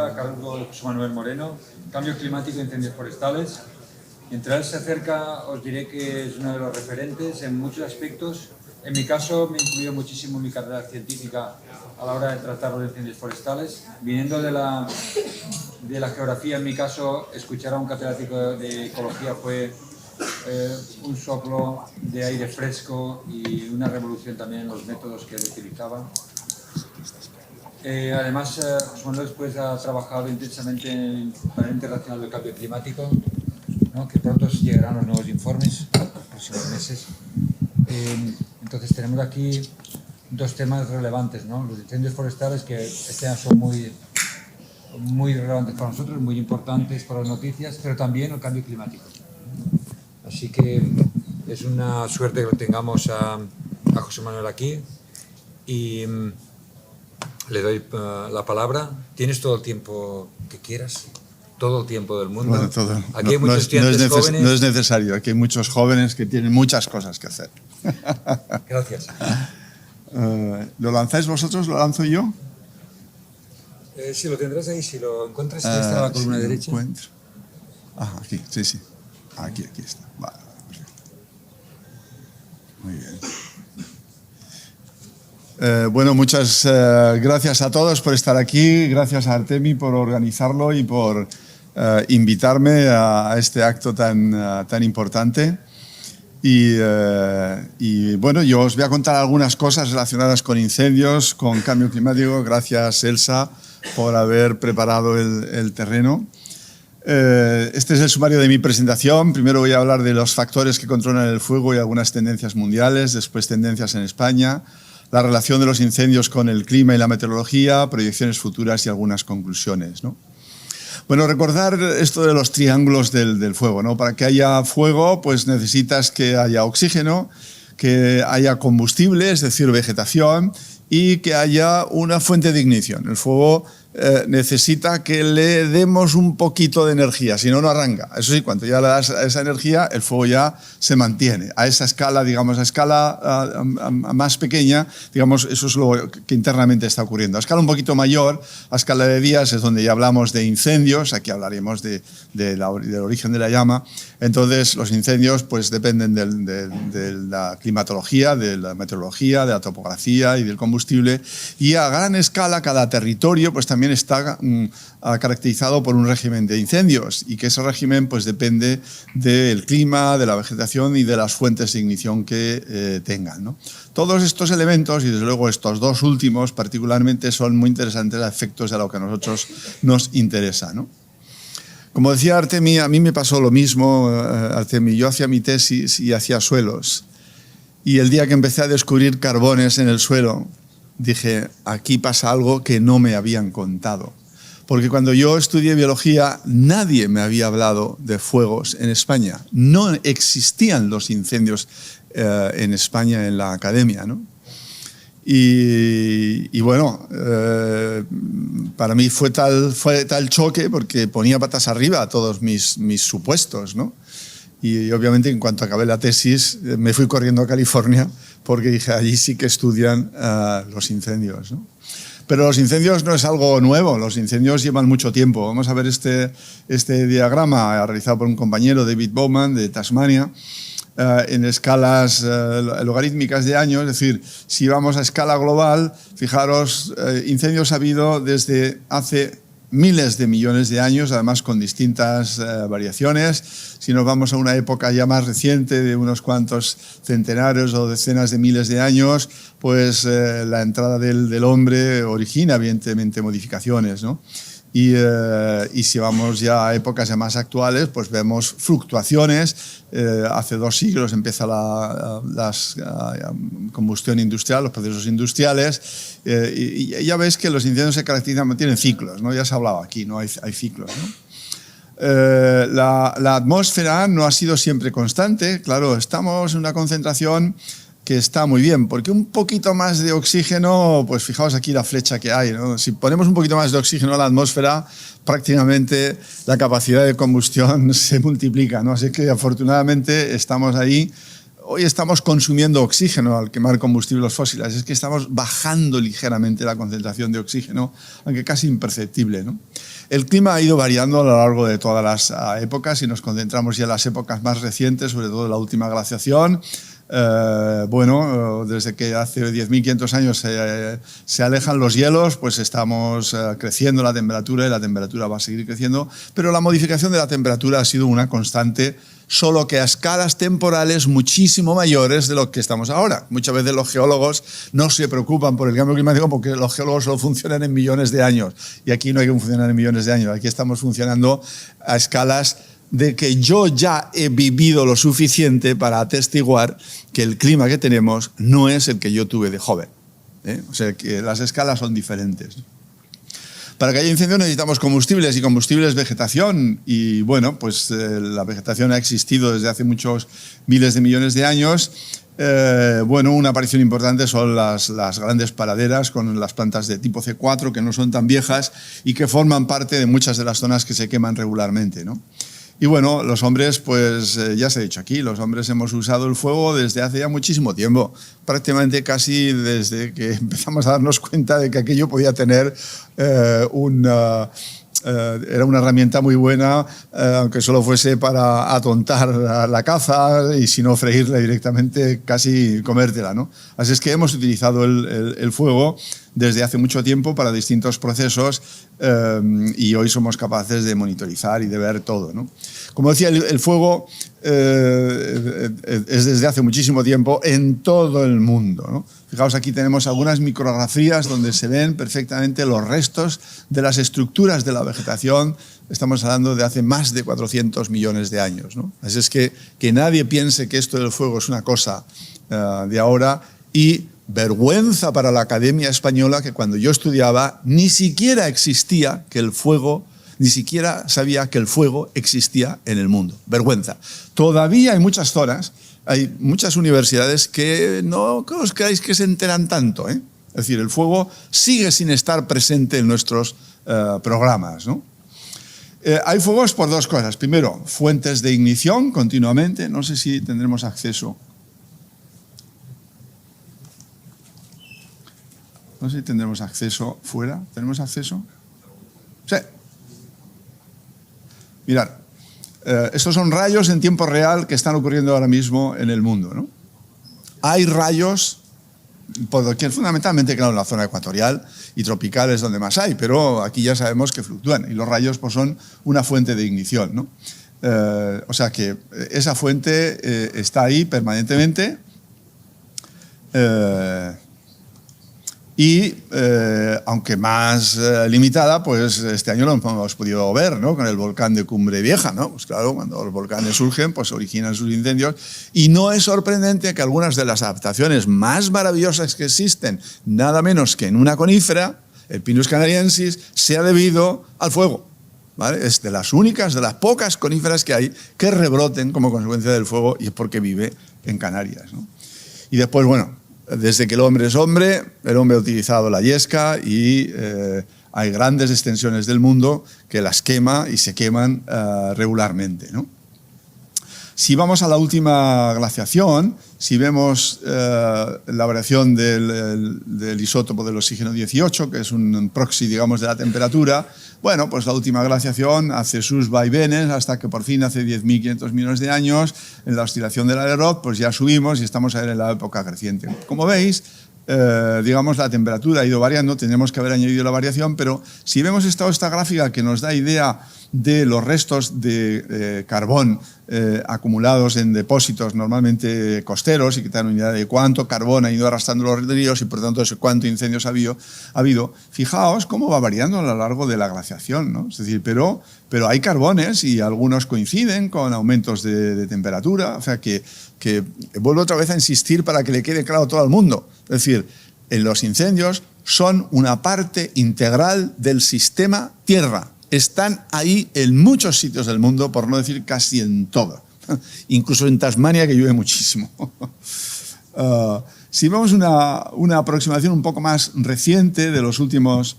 a cargo de José Manuel Moreno, Cambio Climático e Incendios Forestales. Mientras él se acerca, os diré que es uno de los referentes en muchos aspectos. En mi caso, me ha influido muchísimo mi carrera científica a la hora de tratar los incendios forestales. Viniendo de la geografía, en mi caso, escuchar a un catedrático de ecología fue un soplo de aire fresco y una revolución también en los métodos que él utilizaba. Además, José Manuel después ha trabajado intensamente en el Panel Internacional del Cambio Climático, ¿no? Que pronto llegarán los nuevos informes en los próximos meses. Entonces tenemos aquí dos temas relevantes, ¿no? Los incendios forestales, que este año son muy relevantes para nosotros, muy importantes para las noticias, pero también el cambio climático. Así que es una suerte que lo tengamos a José Manuel aquí y le doy la palabra. Tienes todo el tiempo que quieras, todo el tiempo del mundo. Bueno, todo. Aquí hay muchos estudiantes jóvenes. No es necesario, aquí hay muchos jóvenes que tienen muchas cosas que hacer. Gracias. ¿Lo lanzáis vosotros? ¿Lo lanzo yo? Si lo tendrás ahí, si lo encuentras, ahí está la columna derecha. Encuentro. Ah, aquí, sí. Aquí está. Vale, perfecto. Muy bien. Bueno, muchas gracias a todos por estar aquí. Gracias a Artemi por organizarlo y por invitarme a este acto tan importante. Y bueno, yo os voy a contar algunas cosas relacionadas con incendios, con cambio climático. Gracias, Elsa, por haber preparado el terreno. Este es el sumario de mi presentación. Primero voy a hablar de los factores que controlan el fuego y algunas tendencias mundiales, después tendencias en España, la relación de los incendios con el clima y la meteorología, proyecciones futuras y algunas conclusiones, ¿no? Bueno, recordar esto de los triángulos del fuego, ¿no? Para que haya fuego, pues necesitas que haya oxígeno, que haya combustible, es decir, vegetación, y que haya una fuente de ignición. El fuego necesita que le demos un poquito de energía, si no, no arranca. Eso sí, cuando ya le das esa energía, el fuego ya se mantiene. A esa escala, digamos, a escala más pequeña, digamos, eso es lo que internamente está ocurriendo. A escala un poquito mayor, a escala de días, es donde ya hablamos de incendios, aquí hablaremos del origen de la llama. Entonces, los incendios pues dependen de la climatología, de la meteorología, de la topografía y del combustible. Y a gran escala, cada territorio pues también está caracterizado por un régimen de incendios y que ese régimen pues depende del clima, de la vegetación y de las fuentes de ignición que tengan, ¿no? Todos estos elementos, y desde luego estos dos últimos particularmente, son muy interesantes a efectos de lo que a nosotros nos interesa, ¿no? Como decía Artemi, a mí me pasó lo mismo, Artemi. Yo hacía mi tesis y hacía suelos. Y el día que empecé a descubrir carbones en el suelo, dije, aquí pasa algo que no me habían contado. Porque cuando yo estudié biología, nadie me había hablado de fuegos en España. No existían los incendios en España en la academia, ¿no? Y bueno, para mí fue tal choque porque ponía patas arriba a todos mis supuestos, ¿no? Y obviamente en cuanto acabé la tesis me fui corriendo a California porque dije, allí sí que estudian los incendios, ¿no? Pero los incendios no es algo nuevo, los incendios llevan mucho tiempo. Vamos a ver este diagrama realizado por un compañero, David Bowman, de Tasmania, en escalas logarítmicas de años. Es decir, si vamos a escala global, fijaros, incendios ha habido desde hace miles de millones de años, además con distintas variaciones. Si nos vamos a una época ya más reciente, de unos cuantos centenares o decenas de miles de años, pues la entrada del hombre origina evidentemente modificaciones, ¿no? Y si vamos ya a épocas ya más actuales, pues vemos fluctuaciones. Hace 2 siglos empieza la combustión industrial, los procesos industriales, y ya ves que los incendios se caracterizan, tienen ciclos, ¿no? Ya se ha hablado aquí, ¿no? Hay ciclos, ¿no? La atmósfera no ha sido siempre constante. Claro, estamos en una concentración que está muy bien, porque un poquito más de oxígeno, pues fijaos aquí la flecha que hay, ¿no? Si ponemos un poquito más de oxígeno a la atmósfera, prácticamente la capacidad de combustión se multiplica, ¿no? Así que afortunadamente estamos ahí hoy estamos consumiendo oxígeno al quemar combustibles fósiles, es que estamos bajando ligeramente la concentración de oxígeno, aunque casi imperceptible, ¿no? El clima ha ido variando a lo largo de todas las épocas. Si nos concentramos ya en las épocas más recientes, sobre todo la última glaciación, desde que hace 10.500 años se alejan los hielos, pues estamos creciendo la temperatura y la temperatura va a seguir creciendo, pero la modificación de la temperatura ha sido una constante, solo que a escalas temporales muchísimo mayores de lo que estamos ahora. Muchas veces los geólogos no se preocupan por el cambio climático porque los geólogos solo funcionan en millones de años y aquí no hay que funcionar en millones de años, aquí estamos funcionando a escalas de que yo ya he vivido lo suficiente para atestiguar que el clima que tenemos no es el que yo tuve de joven, ¿eh? O sea, que las escalas son diferentes. Para que haya incendios necesitamos combustibles y combustibles vegetación y bueno, pues la vegetación ha existido desde hace muchos miles de millones de años. Una aparición importante son las grandes praderas con las plantas de tipo C4 que no son tan viejas y que forman parte de muchas de las zonas que se queman regularmente, ¿no? Y bueno, los hombres, pues ya se ha dicho aquí, los hombres hemos usado el fuego desde hace ya muchísimo tiempo, prácticamente casi desde que empezamos a darnos cuenta de que aquello podía tener era una herramienta muy buena, aunque solo fuese para atontar la caza y si no freírla directamente, casi comértela, ¿no? Así es que hemos utilizado el fuego desde hace mucho tiempo para distintos procesos y hoy somos capaces de monitorizar y de ver todo, ¿no? Como decía, el fuego es desde hace muchísimo tiempo en todo el mundo, ¿no? Fijaos, aquí tenemos algunas micrografías donde se ven perfectamente los restos de las estructuras de la vegetación. Estamos hablando de hace más de 400 millones de años, ¿no? Así es que nadie piense que esto del fuego es una cosa de ahora y vergüenza para la Academia Española que cuando yo estudiaba ni siquiera existía que el fuego, ni siquiera sabía que el fuego existía en el mundo. Vergüenza. Todavía hay muchas zonas, hay muchas universidades que no os creáis que se enteran tanto, ¿eh? Es decir, el fuego sigue sin estar presente en nuestros programas, ¿no? Hay fuegos por dos cosas. Primero, fuentes de ignición continuamente. No sé si tendremos acceso. No sé si tendremos acceso fuera. ¿Tenemos acceso? Sí. Mirad, estos son rayos en tiempo real que están ocurriendo ahora mismo en el mundo, ¿no? Hay rayos, por doquier, fundamentalmente, claro, en la zona ecuatorial y tropical es donde más hay, pero aquí ya sabemos que fluctúan y los rayos pues, son una fuente de ignición, ¿no? O sea que esa fuente está ahí permanentemente. Aunque más limitada, pues este año lo hemos podido ver, ¿no? Con el volcán de Cumbre Vieja, ¿no? Pues claro, cuando los volcanes surgen, pues originan sus incendios y no es sorprendente que algunas de las adaptaciones más maravillosas que existen, nada menos que en una conífera, el Pinus canariensis, sea debido al fuego, ¿vale? Es de las únicas, de las pocas coníferas que hay que rebroten como consecuencia del fuego y es porque vive en Canarias, ¿no? Y después, bueno, desde que el hombre es hombre, el hombre ha utilizado la yesca y hay grandes extensiones del mundo que las quema y se queman regularmente, ¿no? Si vamos a la última glaciación, si vemos la variación del isótopo del oxígeno 18, que es un proxy, digamos, de la temperatura, bueno, pues la última glaciación hace sus vaivenes hasta que por fin hace 10.500 millones de años, en la oscilación del Alerot, pues ya subimos y estamos en la época creciente. Como veis, digamos, la temperatura ha ido variando, tendremos que haber añadido la variación, pero si vemos esta gráfica que nos da idea de los restos de carbón acumulados en depósitos normalmente costeros y que te dan una idea de cuánto carbón ha ido arrastrando los ríos y por tanto de cuánto incendios ha habido, fijaos cómo va variando a lo largo de la glaciación, ¿no? Es decir, pero hay carbones y algunos coinciden con aumentos de temperatura, o sea que vuelvo otra vez a insistir para que le quede claro a todo el mundo. Es decir, en los incendios son una parte integral del sistema Tierra. Están ahí en muchos sitios del mundo, por no decir casi en todo. Incluso en Tasmania, que llueve muchísimo. Si vemos una aproximación un poco más reciente de los últimos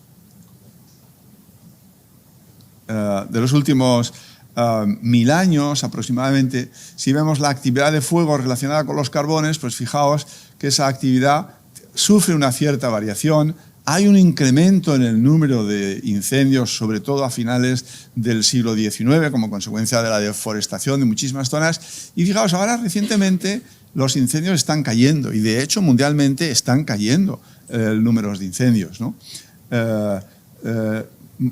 1000 años aproximadamente, si vemos la actividad de fuego relacionada con los carbones, pues fijaos que esa actividad sufre una cierta variación. Hay un incremento en el número de incendios, sobre todo a finales del siglo XIX, como consecuencia de la deforestación de muchísimas zonas. Y fijaos, ahora recientemente los incendios están cayendo, y de hecho mundialmente están cayendo el número de incendios, ¿no?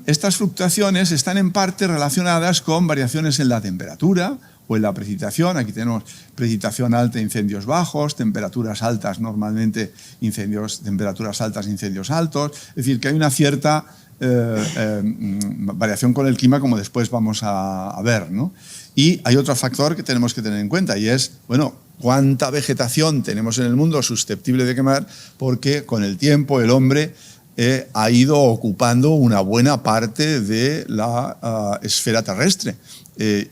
Estas fluctuaciones están en parte relacionadas con variaciones en la temperatura o en la precipitación. Aquí tenemos precipitación alta, incendios bajos, temperaturas altas, normalmente temperaturas altas, incendios altos. Es decir, que hay una cierta variación con el clima, como después vamos a ver, ¿no? Y hay otro factor que tenemos que tener en cuenta, y es, bueno, cuánta vegetación tenemos en el mundo susceptible de quemar, porque con el tiempo el hombre ha ido ocupando una buena parte de la esfera terrestre,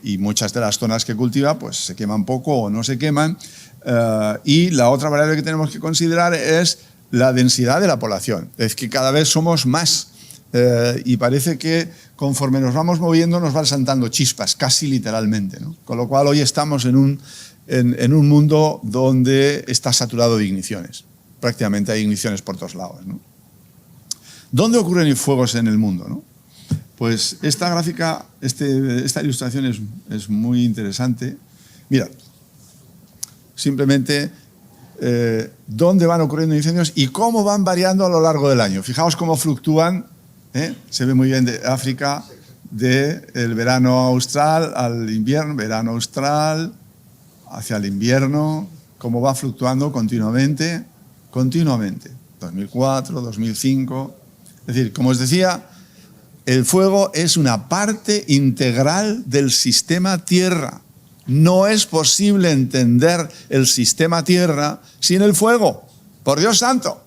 y muchas de las zonas que cultiva pues se queman poco o no se queman, y la otra variable que tenemos que considerar es la densidad de la población. Es que cada vez somos más, y parece que conforme nos vamos moviendo nos van saltando chispas, casi literalmente, ¿no? Con lo cual hoy estamos en un mundo donde está saturado de igniciones. Prácticamente hay igniciones por todos lados, ¿no? ¿Dónde ocurren fuegos en el mundo, no? Pues esta gráfica, esta ilustración es muy interesante. Mira, simplemente dónde van ocurriendo incendios y cómo van variando a lo largo del año. Fijaos cómo fluctúan, se ve muy bien de África, del verano austral al invierno, verano austral hacia el invierno, cómo va fluctuando continuamente. 2004, 2005... Es decir, como os decía, el fuego es una parte integral del sistema Tierra. No es posible entender el sistema Tierra sin el fuego. Por Dios santo.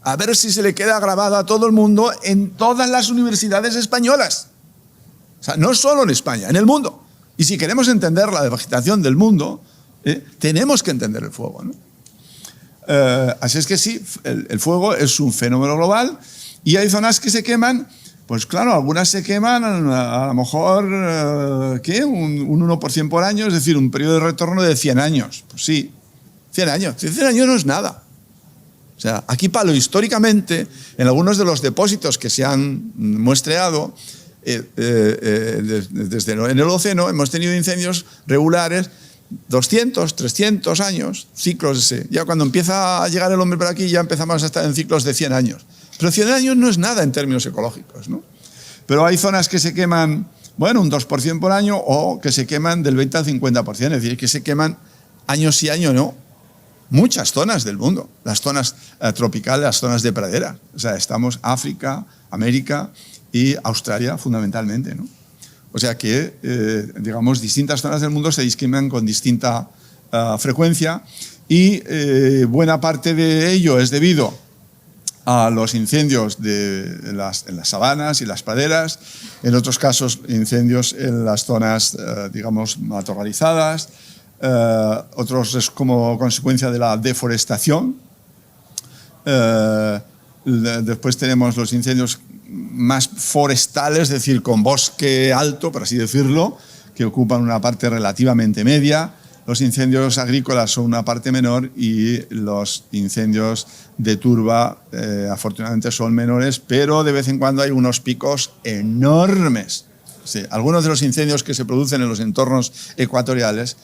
A ver si se le queda grabado a todo el mundo en todas las universidades españolas. O sea, no solo en España, en el mundo. Y si queremos entender la vegetación del mundo, tenemos que entender el fuego, ¿no? Así es que sí, el fuego es un fenómeno global. Y hay zonas que se queman, pues claro, algunas se queman a lo mejor, un 1% por año, es decir, un periodo de retorno de 100 años. Pues sí, 100 años. 100 años no es nada. O sea, aquí paleohistóricamente, en algunos de los depósitos que se han muestreado, desde en el Holoceno, hemos tenido incendios regulares 200, 300 años, ciclos. Ya cuando empieza a llegar el hombre por aquí, ya empezamos a estar en ciclos de 100 años. Pero 100 años no es nada en términos ecológicos, ¿no? Pero hay zonas que se queman, bueno, un 2% por año, o que se queman del 20 al 50%, es decir, que se queman año sí, año no. Muchas zonas del mundo, las zonas tropicales, las zonas de pradera. O sea, estamos África, América y Australia fundamentalmente, ¿no? O sea que, digamos, distintas zonas del mundo se queman con distinta frecuencia, y buena parte de ello es debido a los incendios en las sabanas y las praderas, en otros casos incendios en las zonas, digamos, matorralizadas, otros es como consecuencia de la deforestación. Después tenemos los incendios más forestales, es decir, con bosque alto, por así decirlo, que ocupan una parte relativamente media. Los incendios agrícolas son una parte menor, y los incendios de turba afortunadamente son menores, pero de vez en cuando hay unos picos enormes. Sí, algunos de los incendios que se producen en los entornos ecuatoriales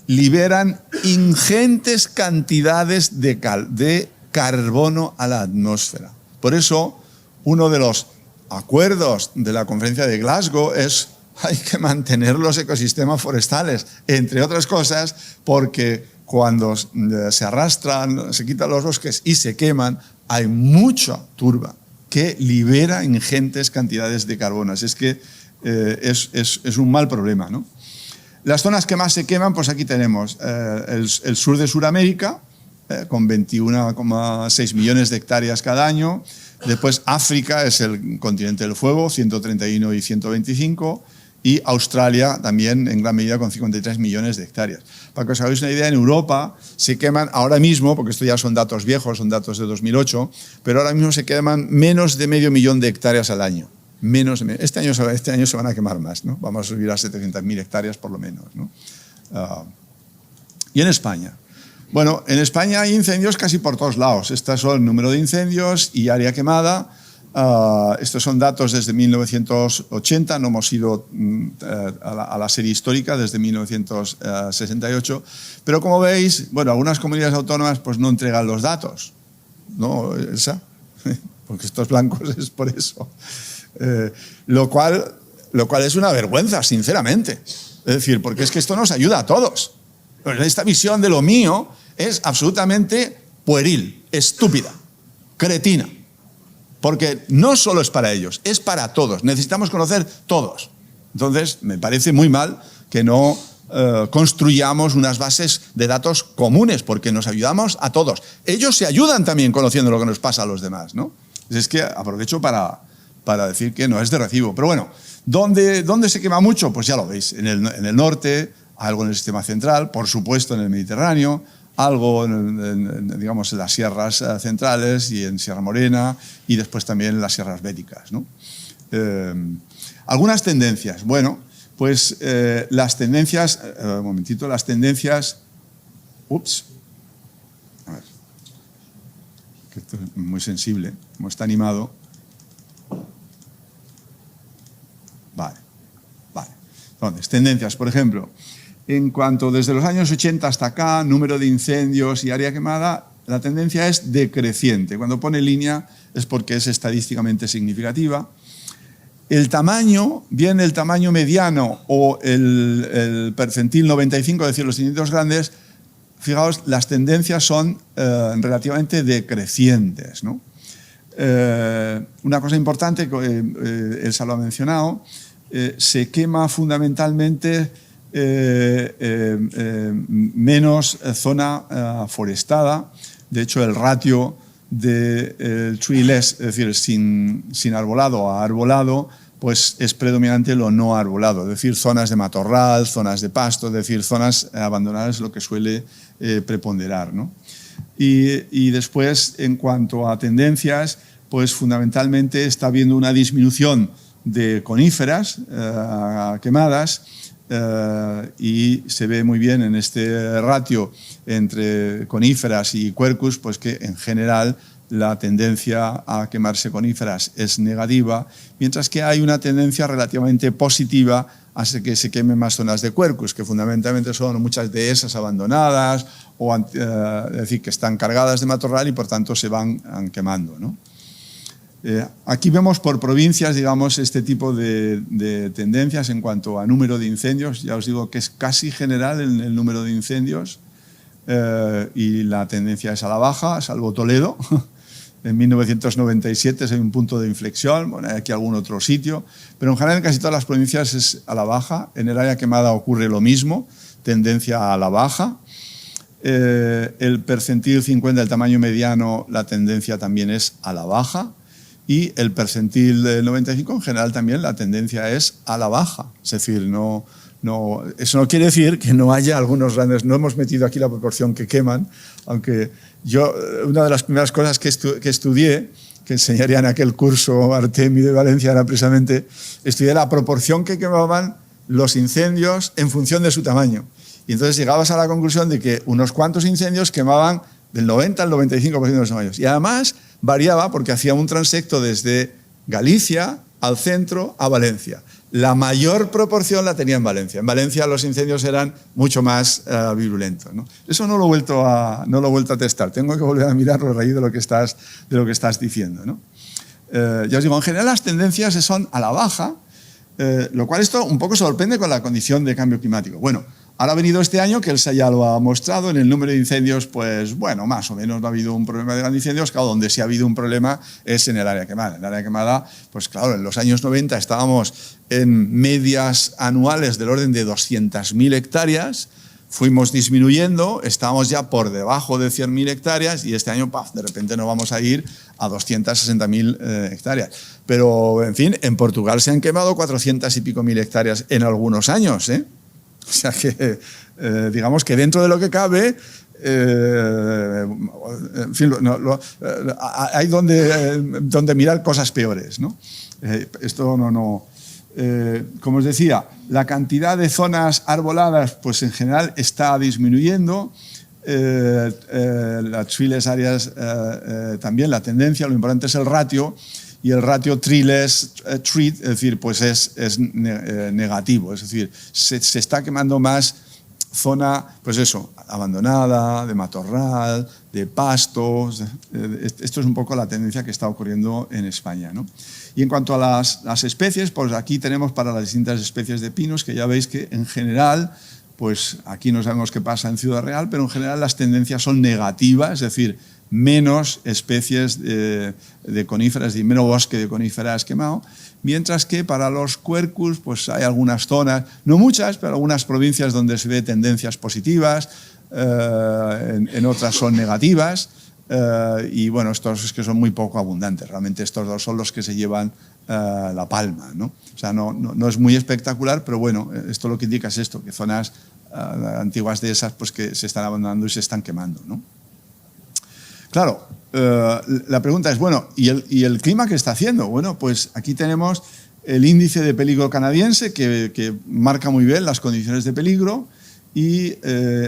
liberan ingentes cantidades de carbono a la atmósfera. Por eso, uno de los acuerdos de la conferencia de Glasgow es: hay que mantener los ecosistemas forestales, entre otras cosas, porque cuando se arrastran, se quitan los bosques y se queman, hay mucha turba que libera ingentes cantidades de carbono. Así es que es un mal problema, ¿no? Las zonas que más se queman, pues aquí tenemos el sur de Sudamérica, con 21,6 millones de hectáreas cada año. Después África es el continente del fuego, 131 y 125. Y Australia también en gran medida con 53 millones de hectáreas. Para que os hagáis una idea, en Europa se queman ahora mismo, porque esto ya son datos viejos, son datos de 2008, pero ahora mismo se queman menos de 500.000 de hectáreas al año. Este año se van a quemar más, ¿no? Vamos a subir a 700.000 hectáreas por lo menos, ¿no? Y en España. Bueno, en España hay incendios casi por todos lados. Estos son el número de incendios y área quemada. Estos son datos desde 1980, no hemos ido a la serie histórica desde 1968, pero como veis, bueno, algunas comunidades autónomas pues no entregan los datos, ¿no, Elsa? Porque estos blancos es por eso. Lo cual es una vergüenza, sinceramente. Es decir, porque es que esto nos ayuda a todos. Esta visión de lo mío es absolutamente pueril, estúpida, cretina. Porque no solo es para ellos, es para todos. Necesitamos conocer todos. Entonces, me parece muy mal que no construyamos unas bases de datos comunes, porque nos ayudamos a todos. Ellos se ayudan también conociendo lo que nos pasa a los demás, ¿no? Es que aprovecho para decir que no es de recibo. Pero bueno, ¿dónde se quema mucho? Pues ya lo veis, en el norte, algo en el sistema central, por supuesto en el Mediterráneo, algo digamos, en las sierras centrales y en Sierra Morena y después también en las sierras béticas, ¿no? Algunas tendencias. Bueno, pues las tendencias... un momentito, las tendencias... Ups. A ver. Que esto es muy sensible, como está animado. Vale. Entonces, tendencias, por ejemplo... En cuanto desde los años 80 hasta acá, número de incendios y área quemada, la tendencia es decreciente. Cuando pone línea es porque es estadísticamente significativa. El tamaño, bien el tamaño mediano o el percentil 95, es decir, los incendios grandes, fijaos, las tendencias son relativamente decrecientes, ¿no? Una cosa importante, Elsa lo ha mencionado, se quema fundamentalmente menos zona forestada. De hecho, el ratio del treeless, es decir, sin arbolado a arbolado, pues es predominante lo no arbolado, es decir, zonas de matorral, zonas de pasto, es decir, zonas abandonadas, lo que suele preponderar, ¿no? Y después, en cuanto a tendencias, pues fundamentalmente está habiendo una disminución de coníferas quemadas, y se ve muy bien en este ratio entre coníferas y quercus, pues que en general la tendencia a quemarse coníferas es negativa, mientras que hay una tendencia relativamente positiva a que se quemen más zonas de quercus, que fundamentalmente son muchas dehesas abandonadas, o es decir, que están cargadas de matorral y por tanto se van quemando, ¿no? Aquí vemos por provincias, digamos, este tipo de tendencias en cuanto a número de incendios. Ya os digo que es casi general el número de incendios y la tendencia es a la baja, salvo Toledo. En 1997 es un punto de inflexión, bueno, hay aquí algún otro sitio, pero en general en casi todas las provincias es a la baja. En el área quemada ocurre lo mismo, tendencia a la baja. El percentil 50, el tamaño mediano, la tendencia también es a la baja. Y el percentil del 95 en general también la tendencia es a la baja. Es decir, eso no quiere decir que no haya algunos grandes, no hemos metido aquí la proporción que queman, aunque yo, una de las primeras cosas que estudié, que enseñaría en aquel curso Artemi de Valencia, era precisamente, estudié la proporción que quemaban los incendios en función de su tamaño. Y entonces llegabas a la conclusión de que unos cuantos incendios quemaban del 90 al 95% de los tamaños. Y además variaba porque hacía un transecto desde Galicia al centro a Valencia. La mayor proporción la tenía en Valencia. En Valencia los incendios eran mucho más virulentos, ¿no? Eso no lo he vuelto a testar. Tengo que volver a mirarlo a raíz de lo que estás diciendo, ¿no? Ya os digo, en general las tendencias son a la baja, lo cual esto un poco sorprende con la condición de cambio climático. Bueno, ahora ha venido este año, que Elsa ya lo ha mostrado, en el número de incendios, pues bueno, más o menos no ha habido un problema de grandes incendios. Claro, donde sí ha habido un problema es en el área quemada. En el área quemada, pues claro, en los años 90 estábamos en medias anuales del orden de 200.000 hectáreas, fuimos disminuyendo, estábamos ya por debajo de 100.000 hectáreas y este año, ¡paf!, de repente nos vamos a ir a 260.000 hectáreas. Pero, en fin, en Portugal se han quemado 400 y pico mil hectáreas en algunos años, ¿eh? O sea que, digamos que dentro de lo que cabe, en fin, hay donde mirar cosas peores, ¿no? Como os decía, la cantidad de zonas arboladas, pues en general está disminuyendo. Las treeless áreas también, la tendencia, lo importante es el ratio, y el ratio treeless treat, es decir, pues es negativo, es decir, se está quemando más zona, pues eso, abandonada, de matorral, de pastos. Esto es un poco la tendencia que está ocurriendo en España, ¿no? Y en cuanto a las especies, pues aquí tenemos para las distintas especies de pinos, que ya veis que en general, pues aquí no sabemos qué pasa en Ciudad Real, pero en general las tendencias son negativas, es decir, menos especies de coníferas y menos bosque de coníferas quemado, mientras que para los quercus pues hay algunas zonas, no muchas, pero algunas provincias donde se ve tendencias positivas, en otras son negativas, y bueno, estos es que son muy poco abundantes, realmente estos dos son los que se llevan la palma, ¿no? O sea, no es muy espectacular, pero bueno, esto lo que indica es esto, que zonas antiguas de esas pues que se están abandonando y se están quemando, ¿no? Claro, la pregunta es, bueno, ¿y el clima qué está haciendo? Bueno, pues aquí tenemos el índice de peligro canadiense que marca muy bien las condiciones de peligro, y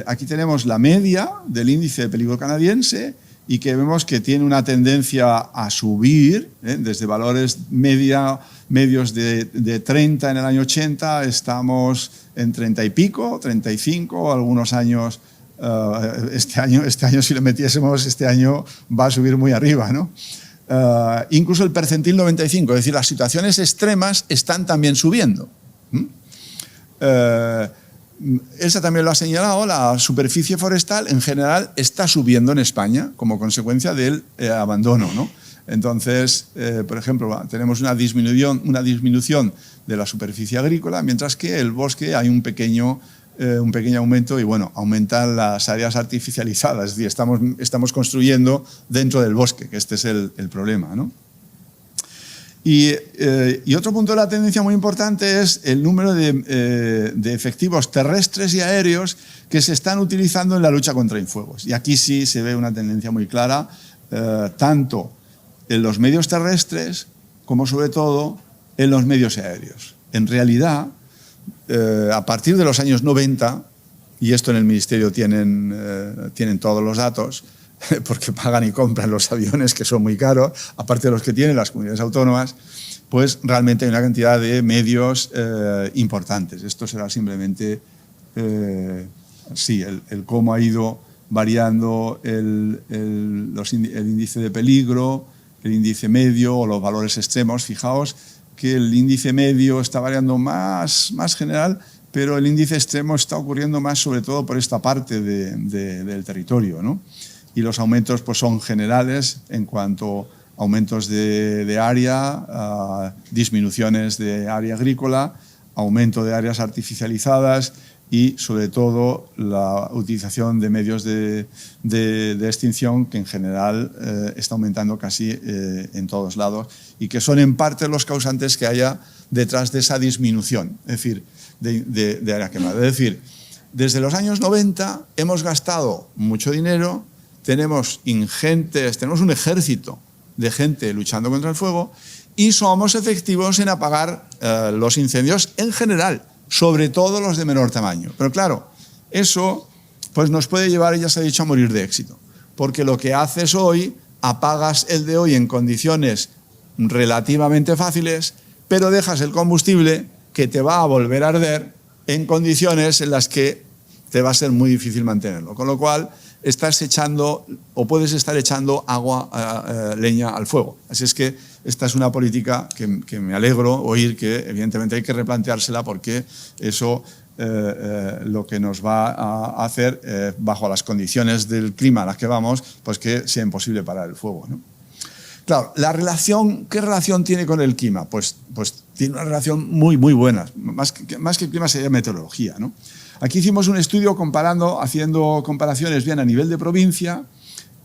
aquí tenemos la media del índice de peligro canadiense, y que vemos que tiene una tendencia a subir, desde valores medios de 30 en el año 80, estamos en 30 y pico, 35, algunos años. Este año si lo metiésemos, este año va a subir muy arriba, ¿no? Incluso el percentil 95, es decir, las situaciones extremas están también subiendo. Esa también lo ha señalado, la superficie forestal en general está subiendo en España como consecuencia del abandono, ¿no? Entonces, por ejemplo, tenemos una disminución de la superficie agrícola, mientras que el bosque hay un pequeño aumento, y bueno, aumentan las áreas artificializadas, es decir, estamos construyendo dentro del bosque, que este es el problema, ¿no? Y otro punto de la tendencia muy importante es el número de efectivos terrestres y aéreos que se están utilizando en la lucha contra infuegos. Y aquí sí se ve una tendencia muy clara, tanto en los medios terrestres como sobre todo en los medios aéreos. En realidad, a partir de los años 90, y esto en el Ministerio tienen todos los datos, porque pagan y compran los aviones, que son muy caros, aparte de los que tienen las comunidades autónomas, pues realmente hay una cantidad de medios importantes. Esto será simplemente, sí, el cómo ha ido variando el índice de peligro, el índice medio o los valores extremos. Fijaos que el índice medio está variando más general, pero el índice extremo está ocurriendo más sobre todo por esta parte del territorio, ¿no? Y los aumentos pues, son generales en cuanto a aumentos de área, disminuciones de área agrícola, aumento de áreas artificializadas y sobre todo la utilización de medios de extinción, que en general está aumentando casi en todos lados, y que son en parte los causantes que haya detrás de esa disminución, es decir, de área quemada. Es decir, desde los años 90 hemos gastado mucho dinero, tenemos un ejército de gente luchando contra el fuego y somos efectivos en apagar los incendios en general, sobre todo los de menor tamaño. Pero claro, eso pues nos puede llevar, ya se ha dicho, a morir de éxito, porque lo que haces hoy, apagas el de hoy en condiciones relativamente fáciles, pero dejas el combustible que te va a volver a arder en condiciones en las que te va a ser muy difícil mantenerlo, con lo cual estás echando o puedes estar echando leña al fuego. Así es que esta es una política que me alegro oír que evidentemente hay que replanteársela, porque eso lo que nos va a hacer, bajo las condiciones del clima a las que vamos, pues que sea imposible parar el fuego, ¿no? Claro, ¿qué relación tiene con el clima? Pues tiene una relación muy buena, más que clima sería meteorología, ¿no? Aquí hicimos un estudio haciendo comparaciones bien a nivel de provincia,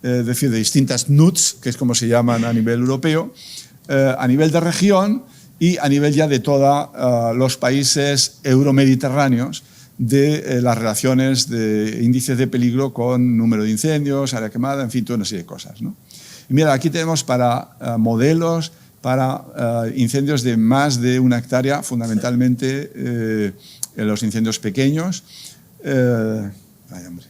es decir, de distintas NUTS, que es como se llaman a nivel europeo, a nivel de región y a nivel ya de todos los países euromediterráneos, de las relaciones de índices de peligro con número de incendios, área quemada, en fin, toda una serie de cosas, ¿no? Y mira, aquí tenemos para modelos para incendios de más de 1 hectárea, fundamentalmente los incendios pequeños. Ay, hombre.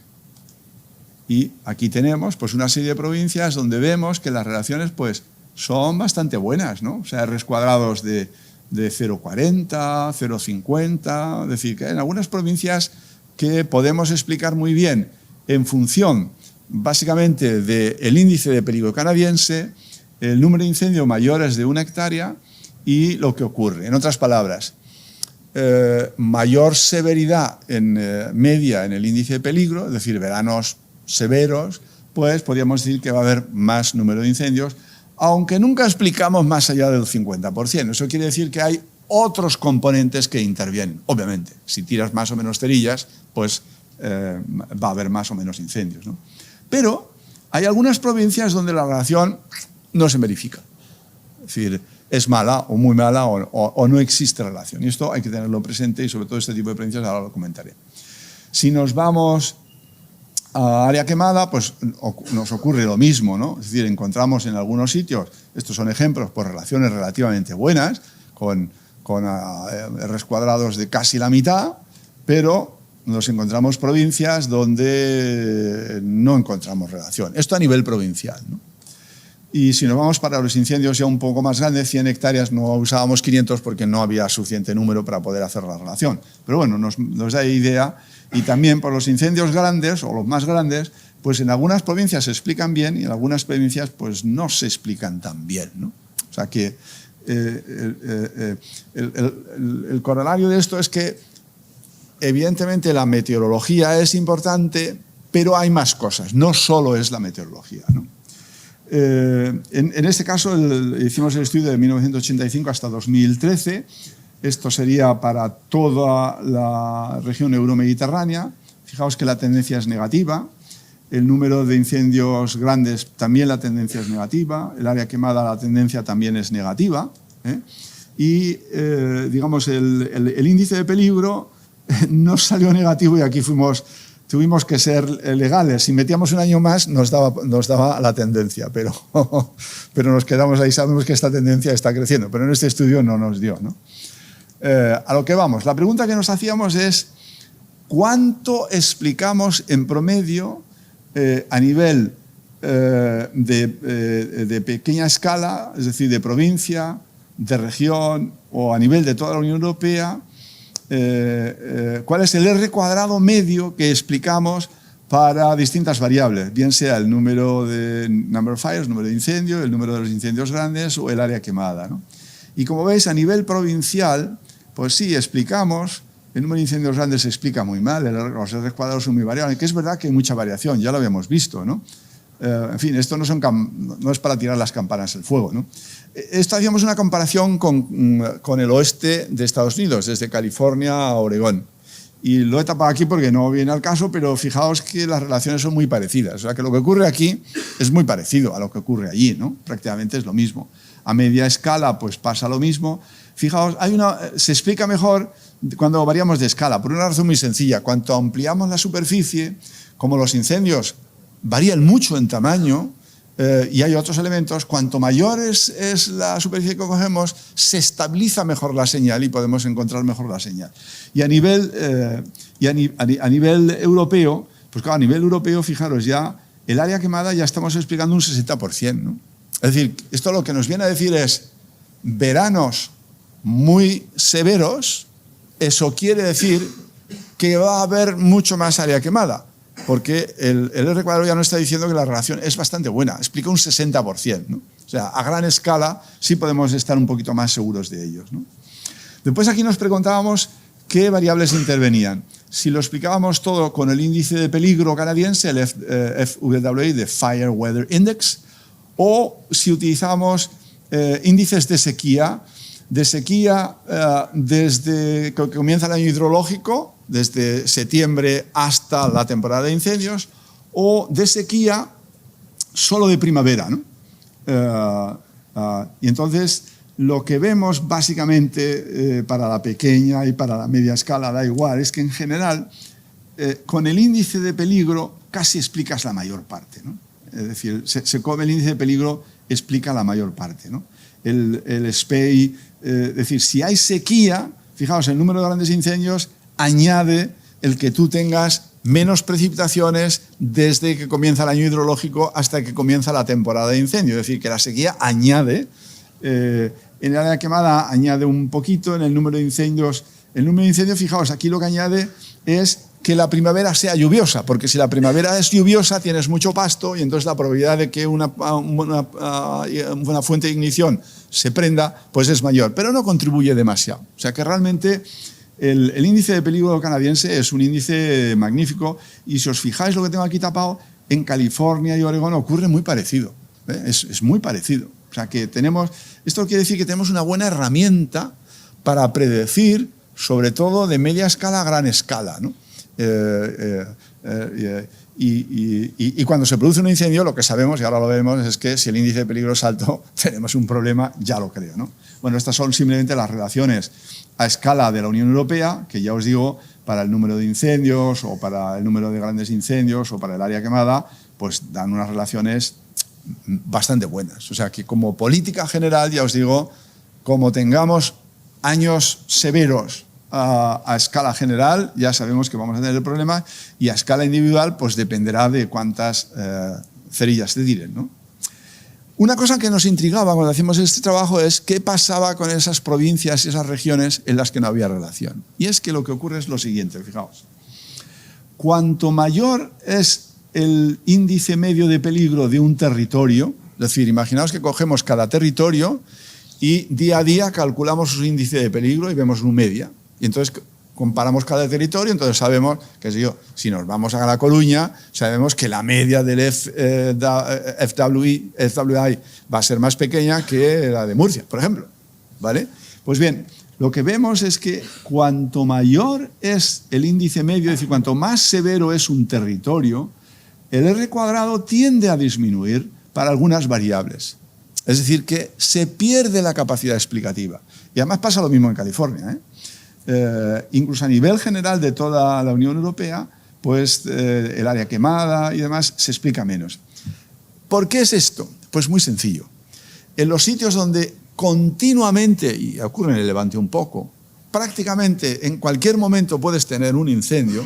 Y aquí tenemos pues, una serie de provincias donde vemos que las relaciones pues, son bastante buenas, ¿no? O sea, Rs cuadrados de 0,40, 0,50, es decir, que en algunas provincias que podemos explicar muy bien en función básicamente del índice de peligro canadiense, el número de incendios mayores de 1 hectárea y lo que ocurre. En otras palabras, mayor severidad en media en el índice de peligro, es decir, veranos severos, pues podríamos decir que va a haber más número de incendios, aunque nunca explicamos más allá del 50%. Eso quiere decir que hay otros componentes que intervienen. Obviamente, si tiras más o menos cerillas, pues va a haber más o menos incendios, ¿no? Pero hay algunas provincias donde la relación no se verifica. Es decir, es mala o muy mala o no existe relación. Y esto hay que tenerlo presente y sobre todo este tipo de provincias ahora lo comentaré. Si nos vamos a área quemada, pues nos ocurre lo mismo, ¿no? Es decir, encontramos en algunos sitios, estos son ejemplos, por relaciones relativamente buenas, con Rs cuadrados de casi la mitad, pero nos encontramos provincias donde no encontramos relación. Esto a nivel provincial, ¿no? Y si nos vamos para los incendios ya un poco más grandes, 100 hectáreas, no usábamos 500 porque no había suficiente número para poder hacer la relación. Pero bueno, nos da idea. Y también por los incendios grandes o los más grandes, pues en algunas provincias se explican bien y en algunas provincias pues no se explican tan bien, ¿no? O sea que el corolario de esto es que evidentemente la meteorología es importante, pero hay más cosas, no solo es la meteorología, ¿no? En este caso hicimos el estudio de 1985 hasta 2013. Esto sería para toda la región euromediterránea. Fijaos que la tendencia es negativa. El número de incendios grandes también la tendencia es negativa. El área quemada la tendencia también es negativa, ¿eh? Y digamos el índice de peligro no salió negativo y aquí tuvimos que ser legales. Si metíamos un año más nos daba la tendencia, pero nos quedamos ahí, sabemos que esta tendencia está creciendo, pero en este estudio no nos dio, ¿no? A lo que vamos, la pregunta que nos hacíamos es ¿cuánto explicamos en promedio a nivel de pequeña escala, es decir, de provincia, de región o a nivel de toda la Unión Europea? ¿Cuál es el R cuadrado medio que explicamos para distintas variables? Bien sea el número de number of fires, número de incendios, el número de los incendios grandes o el área quemada, ¿no? Y como veis, a nivel provincial, pues sí, explicamos, el número de incendios grandes se explica muy mal, los R cuadrados son muy variables, que es verdad que hay mucha variación, ya lo habíamos visto, ¿no? En fin, esto no es para tirar las campanas al fuego, ¿no? Esto hacíamos una comparación con el oeste de Estados Unidos, desde California a Oregón. Y lo he tapado aquí porque no viene al caso, pero fijaos que las relaciones son muy parecidas. O sea, que lo que ocurre aquí es muy parecido a lo que ocurre allí, ¿no? Prácticamente es lo mismo. A media escala, pues pasa lo mismo. Fijaos, se explica mejor cuando variamos de escala, por una razón muy sencilla. Cuanto ampliamos la superficie, como los incendios varían mucho en tamaño, y hay otros elementos, cuanto mayor es la superficie que cogemos, se estabiliza mejor la señal y podemos encontrar mejor la señal. Y a nivel europeo, pues claro, a nivel europeo, fijaros, ya el área quemada ya estamos explicando un 60%, ¿no? Es decir, esto lo que nos viene a decir es veranos muy severos, eso quiere decir que va a haber mucho más área quemada. Porque el R cuadrado ya nos está diciendo que la relación es bastante buena, explica un 60%, ¿no? O sea, a gran escala sí podemos estar un poquito más seguros de ellos, ¿no? Después aquí nos preguntábamos qué variables intervenían. Si lo explicábamos todo con el índice de peligro canadiense, el FWI, de Fire Weather Index, o si utilizábamos índices de sequía desde que comienza el año hidrológico, desde septiembre hasta la temporada de incendios, o de sequía solo de primavera, ¿no? Y entonces lo que vemos básicamente para la pequeña y para la media escala da igual, es que en general con el índice de peligro casi explicas la mayor parte, ¿no? Es decir, el índice de peligro explica la mayor parte, ¿no? el SPEI. Es decir, si hay sequía, fijaos, el número de grandes incendios añade el que tú tengas menos precipitaciones desde que comienza el año hidrológico hasta que comienza la temporada de incendio. Es decir, que la sequía añade, en el área quemada añade un poquito, en el número de incendios. El número de incendios, fijaos, aquí lo que añade es que la primavera sea lluviosa, porque si la primavera es lluviosa tienes mucho pasto y entonces la probabilidad de que una fuente de ignición se prenda pues es mayor, pero no contribuye demasiado. O sea que realmente el índice de peligro canadiense es un índice magnífico y si os fijáis lo que tengo aquí tapado, en California y Oregón ocurre muy parecido. Es muy parecido. O sea que esto quiere decir que tenemos una buena herramienta para predecir, sobre todo de media escala a gran escala, ¿no? Y cuando se produce un incendio, lo que sabemos, y ahora lo veremos, es que si el índice de peligro es alto, tenemos un problema, ya lo creo, ¿no? Bueno, estas son simplemente las relaciones a escala de la Unión Europea, que ya os digo, para el número de incendios, o para el número de grandes incendios, o para el área quemada, pues dan unas relaciones bastante buenas. O sea que como política general, ya os digo, como tengamos años severos a escala general, ya sabemos que vamos a tener el problema, y a escala individual pues dependerá de cuántas cerillas se tiren, ¿no? Una cosa que nos intrigaba cuando hacíamos este trabajo es qué pasaba con esas provincias y esas regiones en las que no había relación. Y es que lo que ocurre es lo siguiente, fijaos. Cuanto mayor es el índice medio de peligro de un territorio, es decir, imaginaos que cogemos cada territorio y día a día calculamos su índice de peligro y vemos una media. Y entonces comparamos cada territorio, entonces sabemos, qué sé yo, si nos vamos a La Coruña, sabemos que la media del FWI va a ser más pequeña que la de Murcia, por ejemplo, ¿vale? Pues bien, lo que vemos es que cuanto mayor es el índice medio, es decir, cuanto más severo es un territorio, el R cuadrado tiende a disminuir para algunas variables. Es decir, que se pierde la capacidad explicativa. Y además pasa lo mismo en California, ¿eh? Incluso a nivel general de toda la Unión Europea, pues el área quemada y demás se explica menos. ¿Por qué es esto? Pues muy sencillo. En los sitios donde continuamente, y ocurre en el Levante un poco, prácticamente en cualquier momento puedes tener un incendio,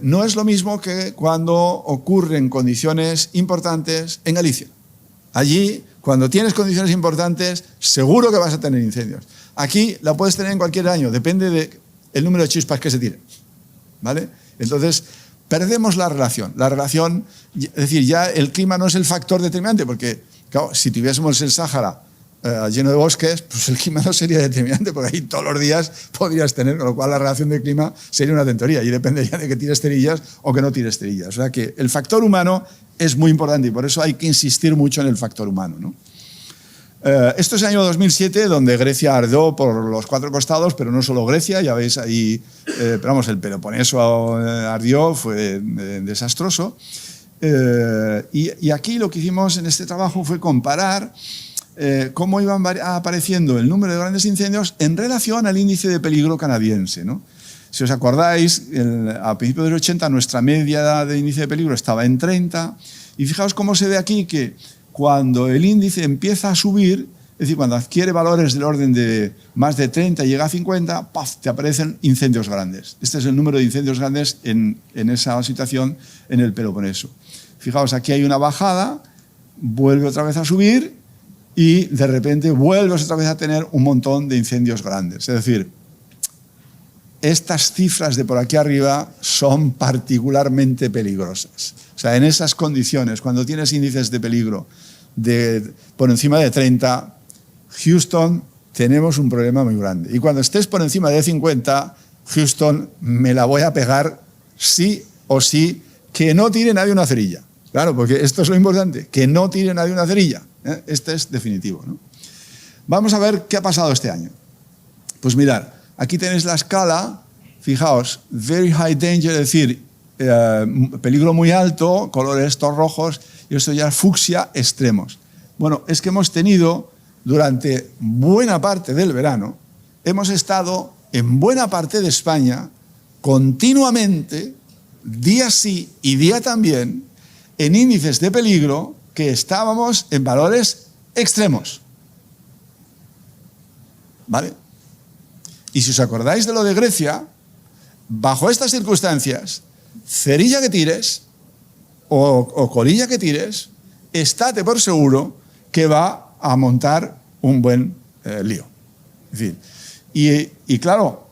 no es lo mismo que cuando ocurren condiciones importantes en Galicia. Allí, cuando tienes condiciones importantes, seguro que vas a tener incendios. Aquí la puedes tener en cualquier año, depende del número de chispas que se tiren, ¿vale? Entonces, perdemos la relación. La relación, es decir, ya el clima no es el factor determinante, porque, claro, si tuviésemos el Sáhara lleno de bosques, pues el clima no sería determinante, porque ahí todos los días podrías tener, con lo cual la relación de clima sería una tontería y dependería de que tires cerillas o que no tires cerillas. O sea que el factor humano es muy importante y por eso hay que insistir mucho en el factor humano, ¿no? Esto es el año 2007, donde Grecia ardió por los 4 costados, pero no solo Grecia, ya veis ahí, pero vamos, el Peloponeso ardió, fue desastroso. Y aquí lo que hicimos en este trabajo fue comparar cómo iban apareciendo el número de grandes incendios en relación al índice de peligro canadiense, ¿no? Si os acordáis, a principios de los 80 nuestra media de índice de peligro estaba en 30, y fijaos cómo se ve aquí que cuando el índice empieza a subir, es decir, cuando adquiere valores del orden de más de 30 y llega a 50, ¡paf!, te aparecen incendios grandes. Este es el número de incendios grandes en esa situación en el Peloponeso. Fijaos, aquí hay una bajada, vuelve otra vez a subir y de repente vuelves otra vez a tener un montón de incendios grandes. Es decir, estas cifras de por aquí arriba son particularmente peligrosas. O sea, en esas condiciones, cuando tienes índices de peligro por encima de 30, Houston, tenemos un problema muy grande. Y cuando estés por encima de 50, Houston, me la voy a pegar sí o sí, que no tire nadie una cerilla. Claro, porque esto es lo importante, que no tire nadie una cerilla. Este es definitivo, ¿no? Vamos a ver qué ha pasado este año. Pues mirad, aquí tenéis la escala, fijaos, very high danger, es decir, peligro muy alto, colores estos rojos, y esto ya es fucsia extremos. Bueno, es que hemos tenido, durante buena parte del verano, hemos estado en buena parte de España, continuamente, día sí y día también, en índices de peligro que estábamos en valores extremos. ¿vale? Y si os acordáis de lo de Grecia, bajo estas circunstancias, cerilla que tires o colilla que tires, estate por seguro que va a montar un buen lío. Es decir, y claro,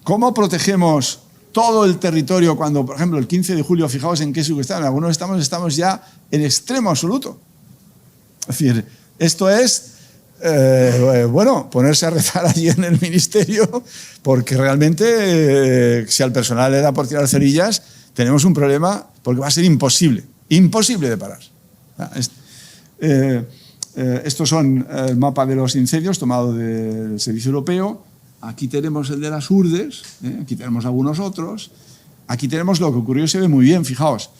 ¿cómo protegemos todo el territorio cuando, por ejemplo, el 15 de julio, fijaos en qué circunstancias, algunos estamos ya en extremo absoluto? Es decir, esto es, bueno, ponerse a rezar allí en el ministerio, porque realmente, si al personal le da por tirar cerillas, tenemos un problema, porque va a ser imposible de parar. Estos son el mapa de los incendios tomado del Servicio Europeo. Aquí tenemos el de las Urdes, aquí tenemos algunos otros. Aquí tenemos lo que ocurrió, se ve muy bien, fijaos.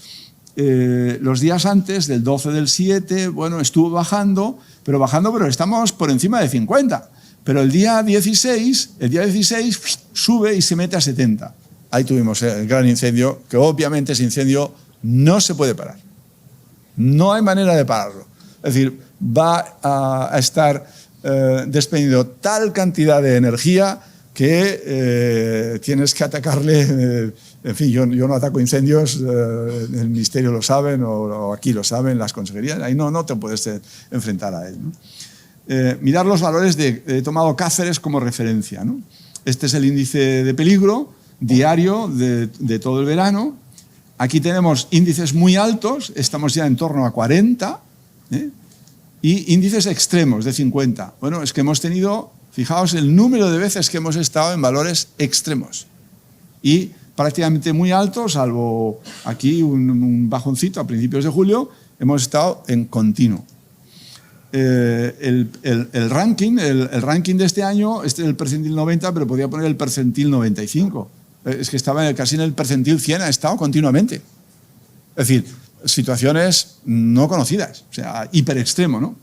Los días antes, del 12 del 7, bueno, estuvo bajando, pero estamos por encima de 50. Pero el día 16 sube y se mete a 70. Ahí tuvimos el gran incendio, que obviamente ese incendio no se puede parar. No hay manera de pararlo. Es decir, va a estar desprendiendo tal cantidad de energía que tienes que atacarle. En fin, yo no ataco incendios, el ministerio lo saben, o aquí lo saben, las consejerías. Ahí no te puedes enfrentar a él, ¿no? Mirad los valores he tomado Cáceres como referencia, ¿no? Este es el índice de peligro diario de todo el verano. Aquí tenemos índices muy altos, estamos ya en torno a 40, y índices extremos de 50. Bueno, es que hemos tenido, fijaos el número de veces que hemos estado en valores extremos y prácticamente muy altos, salvo aquí un bajoncito a principios de julio, hemos estado en continuo. El ranking de este año, este es el percentil 90, pero podría poner el percentil 95. Es que estaba casi en el percentil 100, ha estado continuamente. Es decir, situaciones no conocidas, o sea, hiper extremo, ¿no?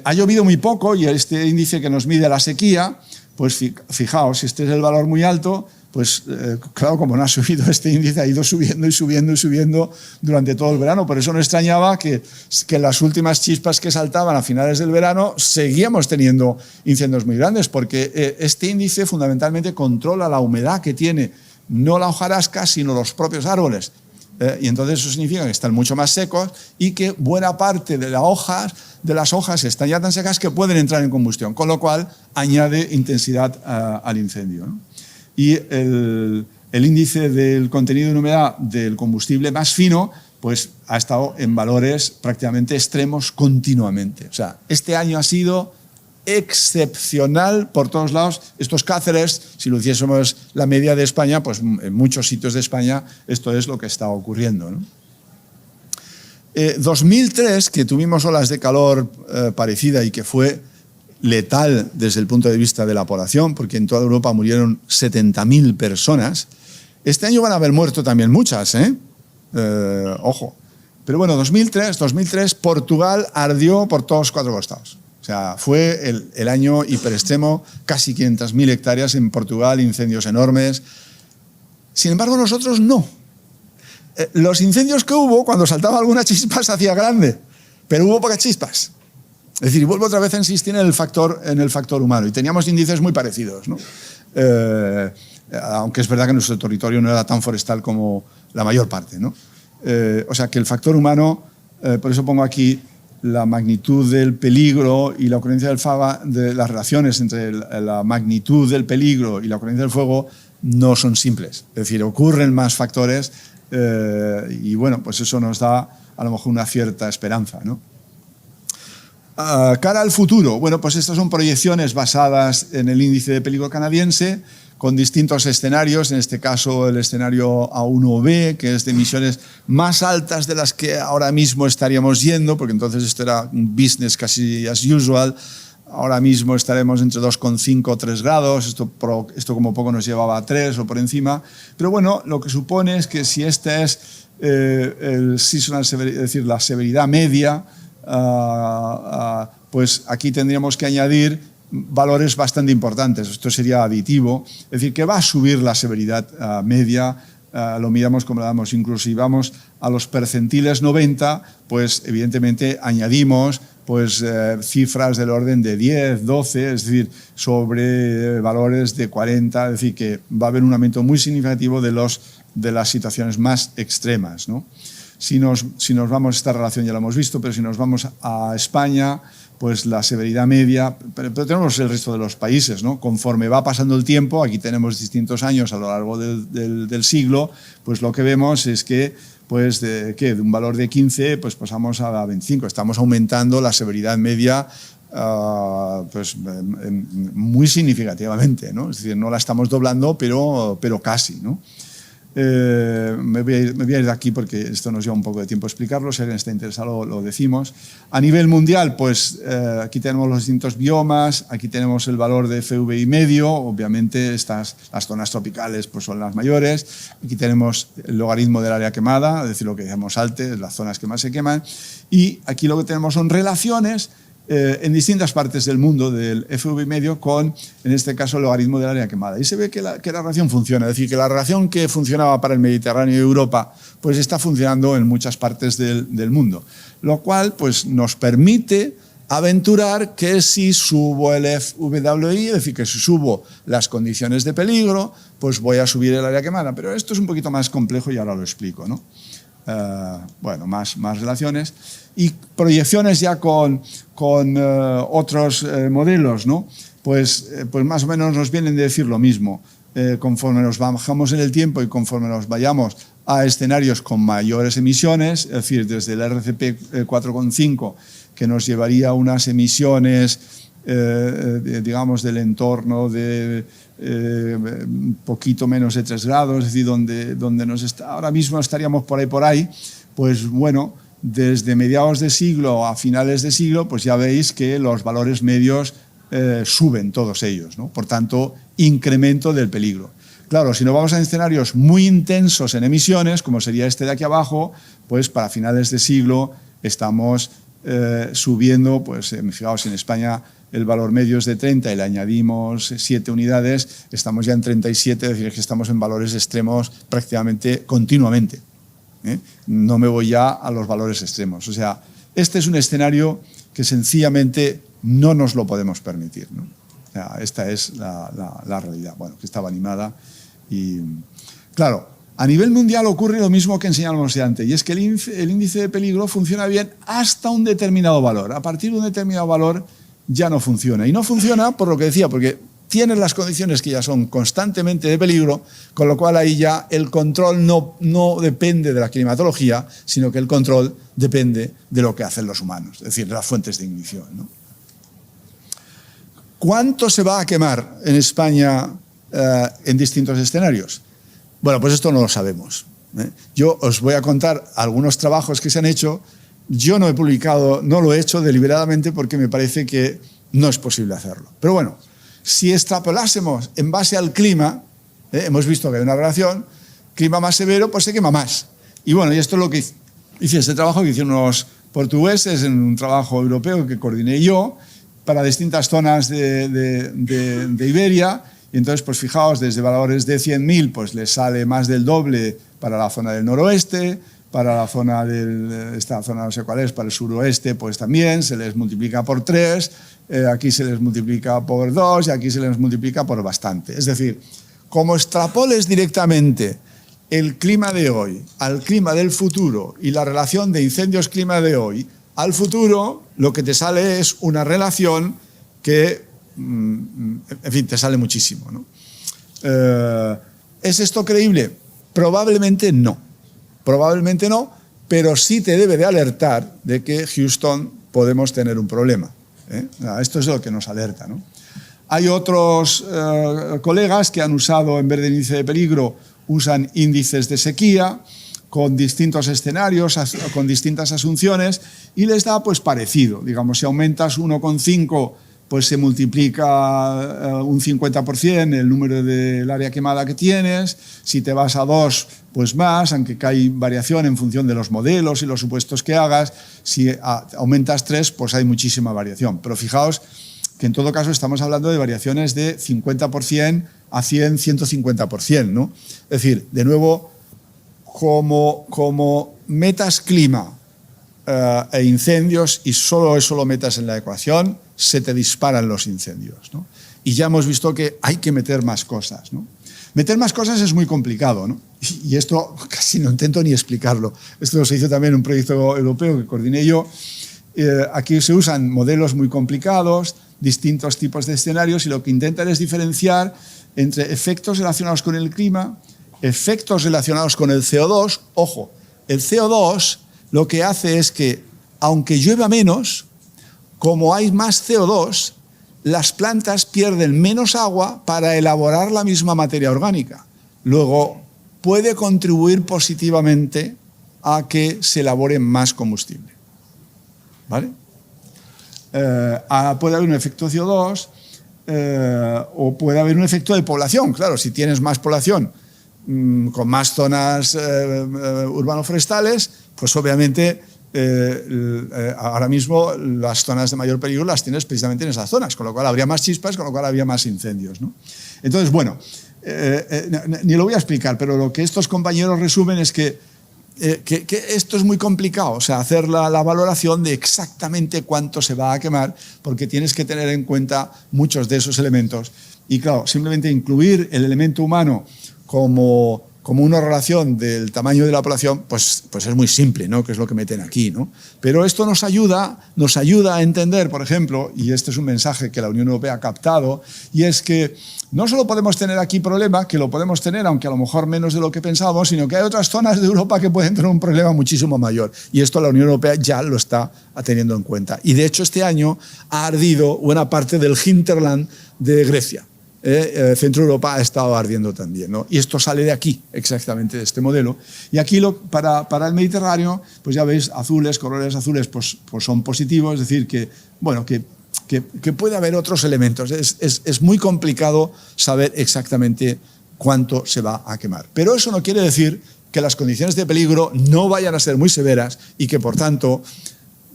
Ha llovido muy poco y este índice que nos mide la sequía, pues fijaos, si este es el valor muy alto, pues claro, como no ha subido este índice, ha ido subiendo y subiendo y subiendo durante todo el verano. Por eso no extrañaba que las últimas chispas que saltaban a finales del verano seguíamos teniendo incendios muy grandes, porque este índice fundamentalmente controla la humedad que tiene, no la hojarasca, sino los propios árboles. Y entonces eso significa que están mucho más secos y que buena parte de las hojas están ya tan secas que pueden entrar en combustión, con lo cual añade intensidad al incendio, ¿no? Y el índice del contenido en humedad del combustible más fino pues ha estado en valores prácticamente extremos continuamente. O sea, este año ha sido excepcional por todos lados. Estos Cáceres, si lo hiciésemos la media de España, pues en muchos sitios de España esto es lo que está ocurriendo, ¿no? 2003, que tuvimos olas de calor parecida y que fue letal desde el punto de vista de la población, porque en toda Europa murieron 70.000 personas. Este año van a haber muerto también muchas, ojo. Pero bueno, 2003, Portugal ardió por todos 4 costados. O sea, fue el año hiperextremo, casi 500.000 hectáreas en Portugal, incendios enormes. Sin embargo, nosotros no. Los incendios que hubo, cuando saltaba alguna chispa, se hacía grande, pero hubo pocas chispas. Es decir, vuelvo otra vez a insistir en el factor humano, y teníamos índices muy parecidos, ¿no? Aunque es verdad que nuestro territorio no era tan forestal como la mayor parte, ¿no? O sea que el factor humano, por eso pongo aquí la magnitud del peligro y la ocurrencia del fuego, de las relaciones entre la magnitud del peligro y la ocurrencia del fuego no son simples. Es decir, ocurren más factores y bueno, pues eso nos da a lo mejor una cierta esperanza, ¿no? Cara al futuro, bueno, pues estas son proyecciones basadas en el índice de peligro canadiense con distintos escenarios, en este caso el escenario A1B, que es de emisiones más altas de las que ahora mismo estaríamos yendo, porque entonces esto era un business casi as usual. Ahora mismo estaremos entre 2,5 o 3 grados, esto como poco nos llevaba a 3 o por encima, pero bueno, lo que supone es que si este es el seasonal severity, es decir, la severidad media, pues aquí tendríamos que añadir valores bastante importantes. Esto sería aditivo, es decir, que va a subir la severidad media, lo miramos como lo damos, incluso si vamos a los percentiles 90, pues evidentemente añadimos pues cifras del orden de 10, 12, es decir, sobre valores de 40, es decir, que va a haber un aumento muy significativo de las situaciones más extremas, ¿no? Si nos vamos, esta relación ya la hemos visto, pero si nos vamos a España, pues la severidad media, pero tenemos el resto de los países, ¿no? Conforme va pasando el tiempo, aquí tenemos distintos años a lo largo del siglo, pues lo que vemos es que pues de un valor de 15 pues pasamos a 25, estamos aumentando la severidad media pues muy significativamente, ¿no? Es decir, no la estamos doblando, pero casi, ¿no? Me voy a ir de aquí porque esto nos lleva un poco de tiempo explicarlo, si alguien está interesado lo decimos. A nivel mundial, pues aquí tenemos los distintos biomas, aquí tenemos el valor de FVI medio, obviamente las zonas tropicales pues son las mayores, aquí tenemos el logaritmo del área quemada, es decir, lo que llamamos ALTE, las zonas que más se queman, y aquí lo que tenemos son relaciones en distintas partes del mundo del FV medio con, en este caso, el logaritmo del área quemada. Y se ve que la relación funciona, es decir, que la relación que funcionaba para el Mediterráneo y Europa, pues está funcionando en muchas partes del mundo. Lo cual pues, nos permite aventurar que si subo el FWI, es decir, que si subo las condiciones de peligro, pues voy a subir el área quemada. Pero esto es un poquito más complejo y ahora lo explico, ¿no? Bueno, más relaciones y proyecciones ya con otros modelos, ¿no? Pues más o menos nos vienen de decir lo mismo. Conforme nos bajamos en el tiempo y conforme nos vayamos a escenarios con mayores emisiones, es decir, desde el RCP 4,5, que nos llevaría a unas emisiones, digamos, del entorno de un poquito menos de 3 grados, es decir, donde ahora mismo estaríamos por ahí, pues bueno, desde mediados de siglo a finales de siglo, pues ya veis que los valores medios suben todos ellos, ¿no? Por tanto, incremento del peligro. Claro, si nos vamos a escenarios muy intensos en emisiones, como sería este de aquí abajo, pues para finales de siglo estamos subiendo, pues fijaos, en España el valor medio es de 30 y le añadimos 7 unidades, estamos ya en 37, es decir, que estamos en valores extremos prácticamente continuamente. No me voy ya a los valores extremos. O sea, este es un escenario que sencillamente no nos lo podemos permitir, ¿no? O sea, esta es la realidad. Bueno, que estaba animada y... Claro, a nivel mundial ocurre lo mismo que enseñábamos antes, y es que el índice de peligro funciona bien hasta un determinado valor. A partir de un determinado valor ya no funciona. Y no funciona por lo que decía, porque tienes las condiciones que ya son constantemente de peligro, con lo cual ahí ya el control no depende de la climatología, sino que el control depende de lo que hacen los humanos, es decir, de las fuentes de ignición, ¿no? ¿Cuánto se va a quemar en España en distintos escenarios? Bueno, pues esto no lo sabemos. Yo os voy a contar algunos trabajos que se han hecho. Yo no he publicado, no lo he hecho deliberadamente porque me parece que no es posible hacerlo. Pero bueno, si extrapolásemos en base al clima, hemos visto que hay una relación, clima más severo, pues se quema más. Y bueno, y esto es lo que hice este trabajo que hicieron unos portugueses en un trabajo europeo que coordiné yo para distintas zonas de Iberia. Y entonces, pues fijaos, desde valores de 100.000, pues les sale más del doble para la zona del noroeste, para la zona esta zona no sé cuál es, para el suroeste, pues también se les multiplica por 3, aquí se les multiplica por 2 y aquí se les multiplica por bastante. Es decir, como extrapoles directamente el clima de hoy al clima del futuro y la relación de incendios-clima de hoy al futuro, lo que te sale es una relación que, en fin, te sale muchísimo, ¿no? ¿Es esto creíble? Probablemente no. Probablemente no, pero sí te debe de alertar de que Houston podemos tener un problema. Esto es lo que nos alerta, ¿no? Hay otros colegas que han usado, en vez de índice de peligro, usan índices de sequía con distintos escenarios, con distintas asunciones, y les da pues parecido. Digamos, si aumentas 1,5, pues se multiplica un 50% el número del área quemada que tienes. Si te vas a 2, pues más, aunque hay variación en función de los modelos y los supuestos que hagas. Si aumentas 3, pues hay muchísima variación. Pero fijaos que en todo caso estamos hablando de variaciones de 50% a 100, 150%, ¿no? Es decir, de nuevo, como metas clima e incendios, y solo eso lo metas en la ecuación, se te disparan los incendios, ¿no? Y ya hemos visto que hay que meter más cosas, ¿no? Meter más cosas es muy complicado, ¿no? Y esto casi no intento ni explicarlo. Esto se hizo también en un proyecto europeo que coordiné yo. Aquí se usan modelos muy complicados, distintos tipos de escenarios, y lo que intentan es diferenciar entre efectos relacionados con el clima, efectos relacionados con el CO2. Ojo, el CO2 lo que hace es que, aunque llueva menos, como hay más CO2, las plantas pierden menos agua para elaborar la misma materia orgánica. Luego, puede contribuir positivamente a que se elabore más combustible. ¿Vale? Puede haber un efecto CO2 o puede haber un efecto de población. Claro, si tienes más población con más zonas urbano-forestales, pues obviamente ahora mismo las zonas de mayor peligro las tienes precisamente en esas zonas, con lo cual habría más chispas, con lo cual habría más incendios, ¿no? Entonces, bueno, ni lo voy a explicar, pero lo que estos compañeros resumen es que esto es muy complicado, o sea, hacer la valoración de exactamente cuánto se va a quemar, porque tienes que tener en cuenta muchos de esos elementos. Y claro, simplemente incluir el elemento humano como una relación del tamaño de la población, pues es muy simple, ¿no? Que es lo que meten aquí, ¿no? Pero esto nos ayuda a entender, por ejemplo, y este es un mensaje que la Unión Europea ha captado, y es que no solo podemos tener aquí problema, que lo podemos tener, aunque a lo mejor menos de lo que pensábamos, sino que hay otras zonas de Europa que pueden tener un problema muchísimo mayor. Y esto la Unión Europea ya lo está teniendo en cuenta. Y de hecho este año ha ardido buena parte del hinterland de Grecia. Centro Europa ha estado ardiendo también, ¿no? Y esto sale de aquí, exactamente de este modelo. Y aquí para el Mediterráneo, pues ya veis, azules, colores azules, pues son positivos, es decir, que, bueno, que puede haber otros elementos. Es muy complicado saber exactamente cuánto se va a quemar. Pero eso no quiere decir que las condiciones de peligro no vayan a ser muy severas y que, por tanto,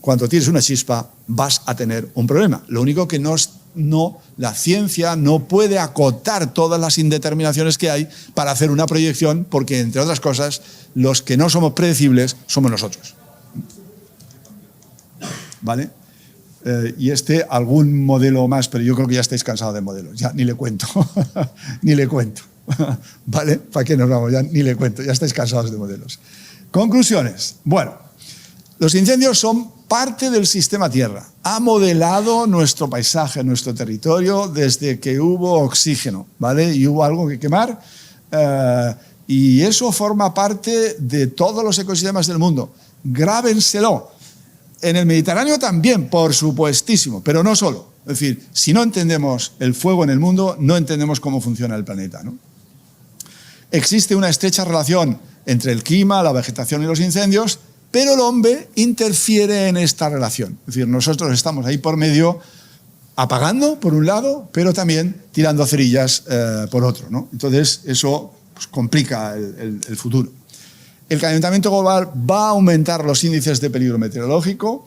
cuando tienes una chispa vas a tener un problema. Lo único que la ciencia no puede acotar todas las indeterminaciones que hay para hacer una proyección, porque, entre otras cosas, los que no somos predecibles somos nosotros. ¿Vale? Y algún modelo más, pero yo creo que ya estáis cansados de modelos. Ya ni le cuento. Ni le cuento. ¿Vale? ¿Para qué nos vamos? Ya ni le cuento. Ya estáis cansados de modelos. Conclusiones. Bueno, los incendios son parte del sistema Tierra. Ha modelado nuestro paisaje, nuestro territorio, desde que hubo oxígeno, ¿vale? Y hubo algo que quemar. Y eso forma parte de todos los ecosistemas del mundo. Grábenselo. En el Mediterráneo también, por supuestísimo, pero no solo. Es decir, si no entendemos el fuego en el mundo, no entendemos cómo funciona el planeta, ¿no? Existe una estrecha relación entre el clima, la vegetación y los incendios, pero el hombre interfiere en esta relación. Es decir, nosotros estamos ahí por medio, apagando por un lado, pero también tirando cerillas por otro, ¿no? Entonces eso pues complica el futuro. El calentamiento global va a aumentar los índices de peligro meteorológico,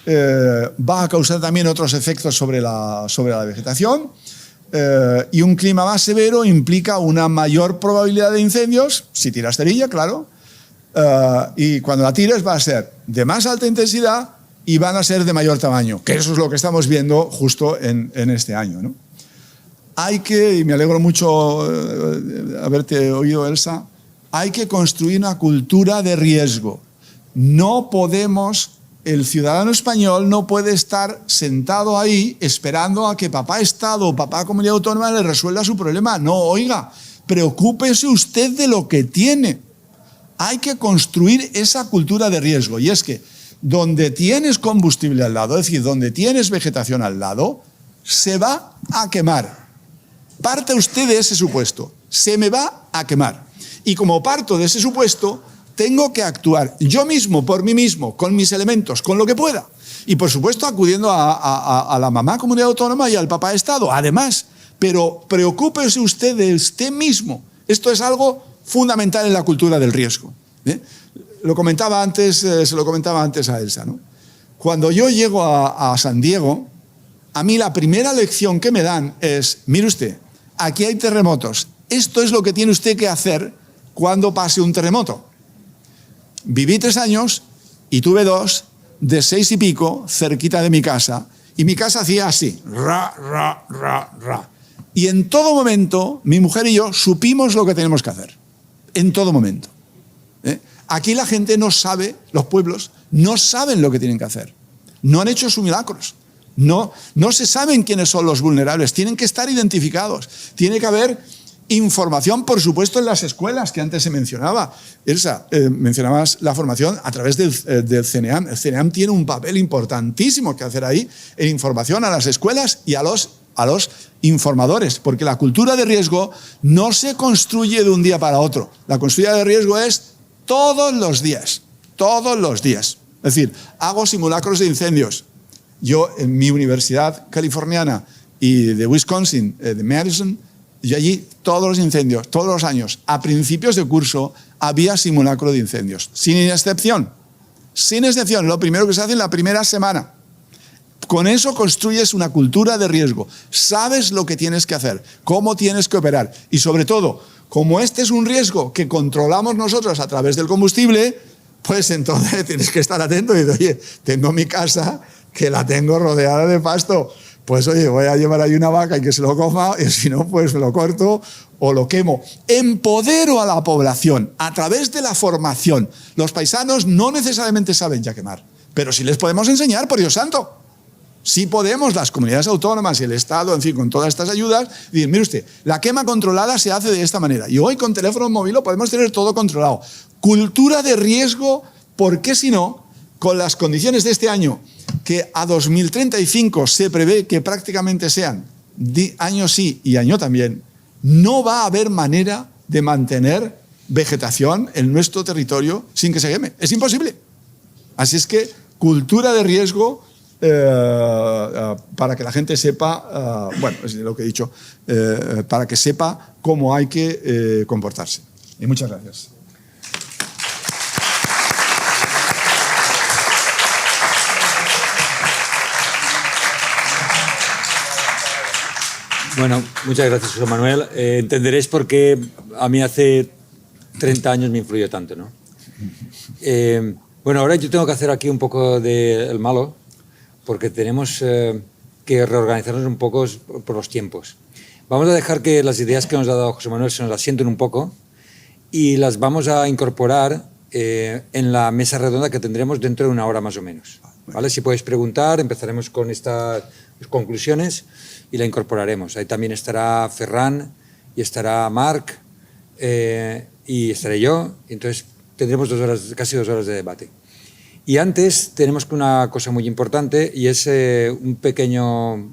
va a causar también otros efectos sobre la vegetación, y un clima más severo implica una mayor probabilidad de incendios, si tiras cerilla, claro, y cuando la tires va a ser de más alta intensidad y van a ser de mayor tamaño, que eso es lo que estamos viendo justo en este año, ¿no? Y me alegro mucho haberte oído, Elsa, hay que construir una cultura de riesgo. No podemos, el ciudadano español no puede estar sentado ahí esperando a que papá Estado o papá Comunidad Autónoma le resuelva su problema. No, oiga, preocúpese usted de lo que tiene. Hay que construir esa cultura de riesgo. Y es que donde tienes combustible al lado, es decir, donde tienes vegetación al lado, se va a quemar. Parte usted de ese supuesto. Se me va a quemar. Y como parto de ese supuesto, tengo que actuar yo mismo, por mí mismo, con mis elementos, con lo que pueda. Y por supuesto acudiendo a la mamá Comunidad Autónoma y al papá Estado, además. Pero preocúpese usted de usted mismo. Esto es algo fundamental en la cultura del riesgo. Se lo comentaba antes a Elsa, ¿no? Cuando yo llego a San Diego, a mí la primera lección que me dan es, mire usted, aquí hay terremotos. Esto es lo que tiene usted que hacer cuando pase un terremoto. Viví 3 años y tuve 2 de 6 y pico, cerquita de mi casa, y mi casa hacía así, ra, ra, ra, ra. Y en todo momento, mi mujer y yo supimos lo que tenemos que hacer. En todo momento. Aquí la gente no sabe, los pueblos no saben lo que tienen que hacer. No han hecho sus milagros. No se saben quiénes son los vulnerables. Tienen que estar identificados. Tiene que haber información, por supuesto, en las escuelas que antes se mencionaba. Elsa, mencionabas la formación a través del CNEAM. El CNEAM tiene un papel importantísimo que hacer ahí en información a las escuelas y a los informadores, porque la cultura de riesgo no se construye de un día para otro. La cultura de riesgo es todos los días, todos los días. Es decir, hago simulacros de incendios. Yo en mi universidad californiana y de Wisconsin, de Madison, yo allí todos los incendios, todos los años, a principios de curso, había simulacro de incendios, sin excepción. Sin excepción, lo primero que se hace en la primera semana. Con eso construyes una cultura de riesgo. Sabes lo que tienes que hacer, cómo tienes que operar. Y sobre todo, como este es un riesgo que controlamos nosotros a través del combustible, pues entonces tienes que estar atento y decir, oye, tengo mi casa que la tengo rodeada de pasto. Pues oye, voy a llevar ahí una vaca y que se lo coma, y si no, pues lo corto o lo quemo. Empodero a la población a través de la formación. Los paisanos no necesariamente saben ya quemar, pero sí les podemos enseñar, por Dios santo. Sí podemos, las comunidades autónomas y el Estado, en fin, con todas estas ayudas, decir, mire usted, la quema controlada se hace de esta manera. Y hoy con teléfono móvil podemos tener todo controlado. Cultura de riesgo, porque si no, con las condiciones de este año, que a 2035 se prevé que prácticamente sean año sí y año también, no va a haber manera de mantener vegetación en nuestro territorio sin que se queme. Es imposible. Así es que cultura de riesgo para que la gente sepa, bueno, es lo que he dicho, para que sepa cómo hay que comportarse. Y muchas gracias. Bueno, muchas gracias, José Manuel. Entenderéis por qué a mí hace 30 años me influyó tanto, ¿no? Bueno, ahora yo tengo que hacer aquí un poco del malo, porque tenemos que reorganizarnos un poco por los tiempos. Vamos a dejar que las ideas que nos ha dado José Manuel se nos asienten un poco y las vamos a incorporar en la mesa redonda que tendremos dentro de una hora más o menos. ¿Vale? Si podéis preguntar, empezaremos con estas conclusiones y la incorporaremos. Ahí también estará Ferran y estará Marc y estaré yo. Entonces tendremos casi 2 horas de debate. Y antes tenemos una cosa muy importante y es un pequeño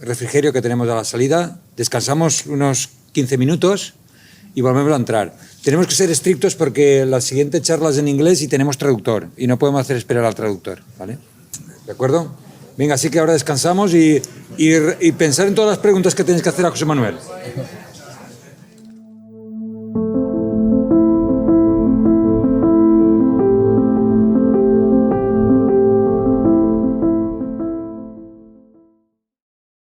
refrigerio que tenemos a la salida. Descansamos unos 15 minutos y volvemos a entrar. Tenemos que ser estrictos porque la siguiente charla es en inglés y tenemos traductor y no podemos hacer esperar al traductor, ¿vale? ¿De acuerdo? Venga, así que ahora descansamos y pensar en todas las preguntas que tenéis que hacer a José Manuel.